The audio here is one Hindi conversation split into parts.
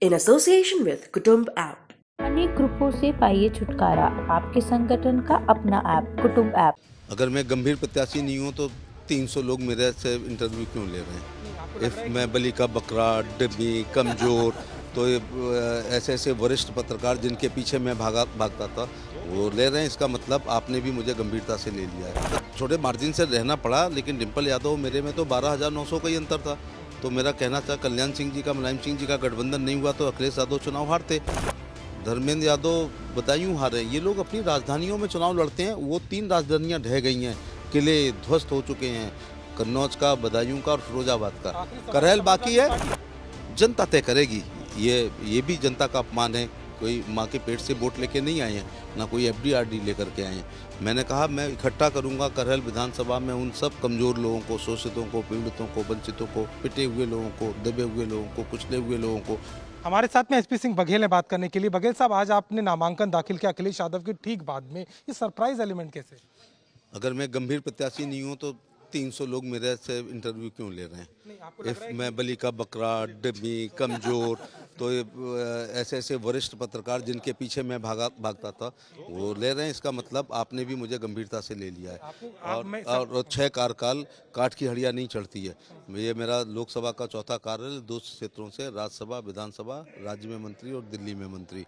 in association with Kutumb app. अनेक ग्रुपों से पाइए छुटकारा, आपके संगठन का अपना ऐप कुटुंब ऐप। अगर मैं गंभीर प्रत्याशी नहीं हूँ तो 300 लोग मेरे से इंटरव्यू क्यों ले रहे हैं? इफ मैं बलि का बकरा, डमी, कमज़ोर, तो ये ऐसे ऐसे वरिष्ठ पत्रकार जिनके पीछे मैं भागता था वो ले रहे हैं, इसका मतलब आपने भी मुझे गंभीरता से ले लिया है। छोटे मार्जिन से रहना पड़ा, लेकिन डिम्पल यादव मेरे में तो 12,900 का ही अंतर था। तो मेरा कहना था कल्याण सिंह जी का, मुलायम सिंह जी का गठबंधन नहीं हुआ तो अखिलेश यादव चुनाव हारते। धर्मेंद्र यादव बदायूं हारे। ये लोग अपनी राजधानियों में चुनाव लड़ते हैं, वो 3 राजधानियां ढह गई हैं, किले ध्वस्त हो चुके हैं, कन्नौज का, बदायूं का और फिरोजाबाद का। करहल बाकी है, जनता तय करेगी। ये भी जनता का अपमान है। कोई माँ के पेट से वोट लेके नहीं आए हैं, ना कोई FDRD लेकर के आए हैं। मैंने कहा मैं इकट्ठा करूंगा करहल विधानसभा में उन सब कमज़ोर लोगों को, शोषितों को, पीड़ितों को, वंचितों को, पिटे हुए लोगों को, दबे हुए लोगों को, कुचले हुए लोगों को। हमारे साथ में SP सिंह बघेल ने बात करने के लिए। बघेल साहब, आज आपने नामांकन दाखिल किया अखिलेश यादव के ठीक बाद में, ये सरप्राइज एलिमेंट कैसे? अगर मैं गंभीर प्रत्याशी नहीं हूँ तो 300 लोग मेरे से इंटरव्यू क्यों ले रहे हैं? इफ मैं बलि का बकरा, डमी, कमज़ोर, तो ये ऐसे ऐसे वरिष्ठ पत्रकार जिनके पीछे मैं भागता था वो ले रहे हैं, इसका मतलब आपने भी मुझे गंभीरता से ले लिया है। और 6 कार्यकाल काठ की हड़िया नहीं चढ़ती है। ये मेरा लोकसभा का चौथा कार्य है, 2 क्षेत्रों से, राज्यसभा, विधानसभा, राज्य में मंत्री और दिल्ली में मंत्री।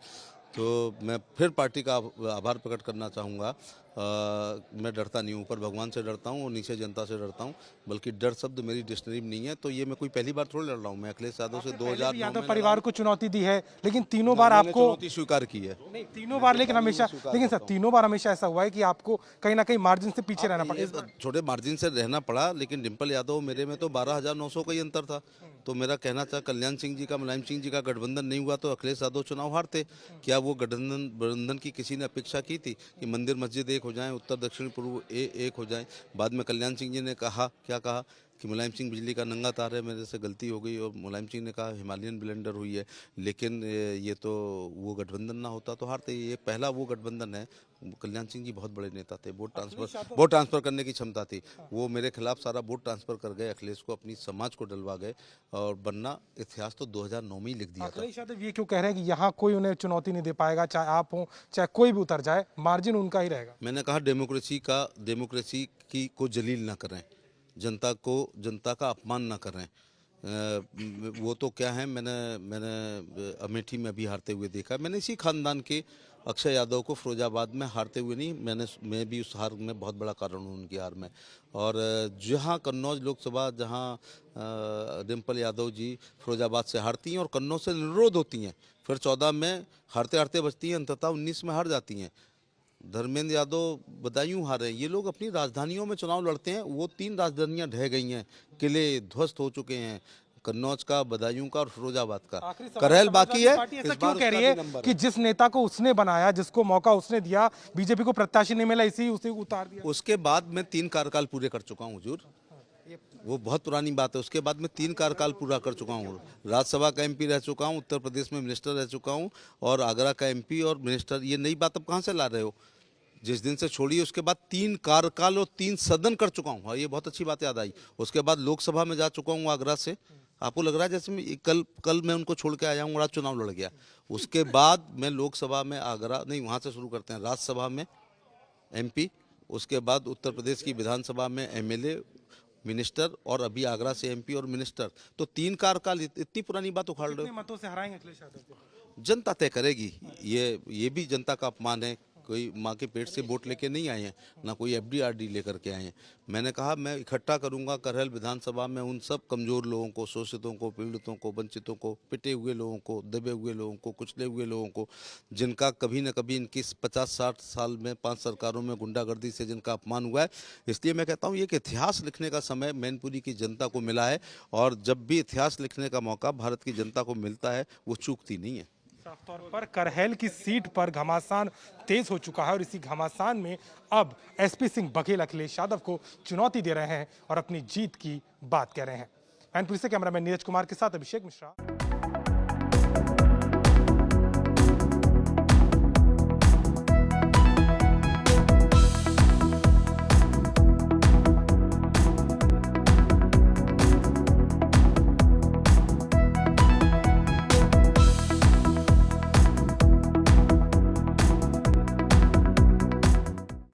तो मैं फिर पार्टी का आभार प्रकट करना चाहूँगा। मैं डरता नहीं हूँ, ऊपर भगवान से डरता हूँ और नीचे जनता से डरता हूँ, बल्कि डर शब्द मेरी डिक्शनरी में नहीं है। तो ये मैं कोई पहली बार थोड़ी लड़ रहा हूँ। मैं अखिलेश यादव से 2009 में यादव परिवार को चुनौती दी है, लेकिन तीनों बार आपको चुनौती स्वीकार की है। नहीं, तीनों बार, लेकिन हमेशा, लेकिन सर तीनों बार हमेशा ऐसा हुआ है कि आपको कहीं ना कहीं मार्जिन से पीछे रहना पड़ा। छोटे मार्जिन से रहना पड़ा, लेकिन डिम्पल यादव मेरे में तो 12,900 का ही अंतर था। तो मेरा कहना था कल्याण सिंह जी का, मुलायम सिंह जी का गठबंधन नहीं हुआ तो अखिलेश यादव चुनाव हारते। क्या वो गठबंधन की किसी ने अपेक्षा की थी कि मंदिर मस्जिद एक हो जाएं, उत्तर दक्षिण पूर्व एक हो जाएं? बाद में कल्याण सिंह जी ने कहा, क्या कहा कि मुलायम सिंह बिजली का नंगा तार है, मेरे से गलती हो गई, और मुलायम सिंह ने कहा हिमालयन ब्लेंडर हुई है। लेकिन ये तो वो गठबंधन ना होता तो हारते। ये पहला वो गठबंधन है। कल्याण सिंह जी बहुत बड़े नेता थे, वोट ट्रांसफर करने की क्षमता थी। वो मेरे खिलाफ सारा वोट ट्रांसफर कर गए, अखिलेश को, अपनी समाज को डलवा गए, और बनना इतिहास तो 2009 में ही लिख दिया था। अखिलेश यादव ये क्यों कह रहे हैं कि यहाँ कोई उन्हें चुनौती नहीं दे पाएगा, चाहे आप हो चाहे कोई भी उतर जाए, मार्जिन उनका ही रहेगा? मैंने कहा डेमोक्रेसी की को जलील ना करें, जनता का अपमान ना करें। वो तो क्या है, मैंने अमेठी में भी हारते हुए देखा। मैंने इसी खानदान के अक्षय यादव को फिरोजाबाद में हारते हुए नहीं, मैं भी उस हार में बहुत बड़ा कारण हूँ उनकी हार में। और जहाँ कन्नौज लोकसभा, जहाँ डिम्पल यादव जी फिरोजाबाद से हारती हैं और कन्नौज से निर्विरोध होती हैं, फिर 14 में हारते हारते बचती हैं, अंततः 19 में हार जाती हैं। धर्मेंद्र यादव बदायूं हारे। ये लोग अपनी राजधानियों में चुनाव लड़ते हैं, वो 3 राजधानियां ढह गई हैं, किले ध्वस्त हो चुके हैं, कन्नौज का, बदायूं का और फिरोजाबाद का। करहल बाकी है। ऐसा क्यों कह रही है कि जिस नेता को उसने बनाया, जिसको मौका उसने दिया, बीजेपी को प्रत्याशी नहीं मिला, इसी उसे उतार दिया? उसके बाद मैं 3 कार्यकाल पूरे कर चुका हूँ हुजूर। वो बहुत पुरानी बात है। उसके बाद मैं 3 कार्यकाल पूरा कर चुका हूँ। राज्यसभा का MP रह चुका हूँ, उत्तर प्रदेश में मिनिस्टर रह चुका हूँ, और आगरा का MP और मिनिस्टर। ये नई बात अब कहाँ से ला रहे हो? जिस दिन से छोड़ी उसके बाद 3 कार्यकाल और 3 सदन कर चुका हूँ। हाँ, ये बहुत अच्छी बात याद आई। उसके बाद लोकसभा में जा चुका हूँ आगरा से। आपको लग रहा है जैसे मैं कल मैं उनको छोड़ के आया हूँ और आज चुनाव लड़ गया। उसके बाद मैं लोकसभा में आगरा नहीं, वहाँ से शुरू करते हैं, राज्यसभा में MP, उसके बाद उत्तर प्रदेश की विधानसभा में MLA, मिनिस्टर, और अभी आगरा से MP और मिनिस्टर। तो 3 कार्यकाल, इतनी पुरानी बात उखाड़ रहे हो? मतों से हराएंगे अखिलेश यादव को? जनता तय करेगी। ये भी जनता का अपमान है। कोई माँ के पेट से वोट लेके नहीं आए हैं, ना कोई FDRD लेकर के आए हैं। मैंने कहा मैं इकट्ठा करूंगा करहल विधानसभा में उन सब कमज़ोर लोगों को, शोषितों को, पीड़ितों को, वंचितों को, पिटे हुए लोगों को, दबे हुए लोगों को, कुचले हुए लोगों को, जिनका कभी न कभी इनकी 50-60 साल में 5 सरकारों में गुंडागर्दी से जिनका अपमान हुआ है। इसलिए मैं कहता हूँ ये कि इतिहास लिखने का समय मैनपुरी की जनता को मिला है, और जब भी इतिहास लिखने का मौका भारत की जनता को मिलता है वो चूकती नहीं है। साफ तौर पर करहल की सीट पर घमासान तेज हो चुका है, और इसी घमासान में अब SP सिंह बघेल अखिलेश यादव को चुनौती दे रहे हैं और अपनी जीत की बात कह रहे हैं। मैनपुरी से कैमरामैन नीरज कुमार के साथ अभिषेक मिश्रा।